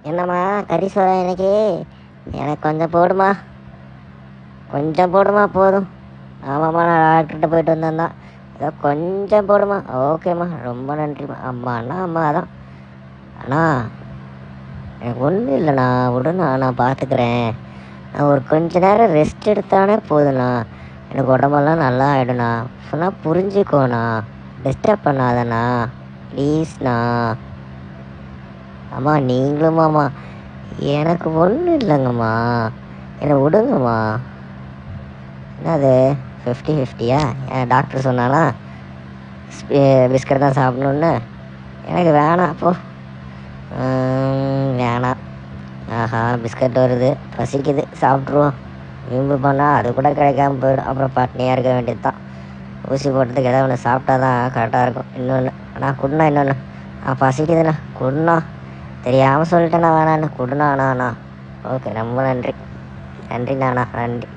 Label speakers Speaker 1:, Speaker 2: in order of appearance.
Speaker 1: என்னம்மா கறி சோறா இன்னைக்கு? எனக்கு கொஞ்சம் போடுமா, கொஞ்சம் போடுமா, போதும். ஆமாம்மா, நான் டாக்டர்கிட்ட போயிட்டு வந்தேன் தான். ஏதோ கொஞ்சம் போடுமா. ஓகேம்மா, ரொம்ப நன்றிம்மா. அம்மாண்ணா அம்மா தான். அண்ணா, எனக்கு ஒன்றும் இல்லைண்ணா, விடுண்ணா, நான் பார்த்துக்கிறேன். நான் ஒரு கொஞ்ச நேரம் ரெஸ்ட் எடுத்தானே போதுண்ணா, எனக்கு உடம்பெல்லாம் நல்லா ஆகிடுண்ணா. சொன்னால் புரிஞ்சுக்கோண்ணா, டிஸ்டர்ப் பண்ணாதண்ணா, ப்ளீஸ்ண்ணா. அம்மா நீங்களுமாம்மா, எனக்கு ஒன்றும் இல்லைங்கம்மா, என்னை விடுங்கம்மா. என்னது 50-50யா? என் டாக்டர் சொன்னானா பிஸ்கட் தான் சாப்பிடணுன்னு? எனக்கு வேணாம் அப்போ, வேணாம். ஆஹா, பிஸ்கட் வருது, பசிக்குது, சாப்பிட்ருவோம். வீம்பு பண்ணால் அது கூட கிடைக்காம போயிடும், அப்புறம் பட்னியாக இருக்க வேண்டியது தான். ஊசி போட்டதுக்கு ஏதாவது ஒன்று சாப்பிட்டா தான் கரெக்டாக இருக்கும். இன்னொன்று அண்ணா குடுண்ணா, இன்னொன்று. பசிக்குதுண்ணா, குடுண்ணா. தெரியாமல் சொல்லிட்டேண்ணா, வேணாண்ணா, குடுண்ணா அண்ணா. அண்ணா ஓகே, ரொம்ப நன்றி. நன்றிண்ணா, நன்றி.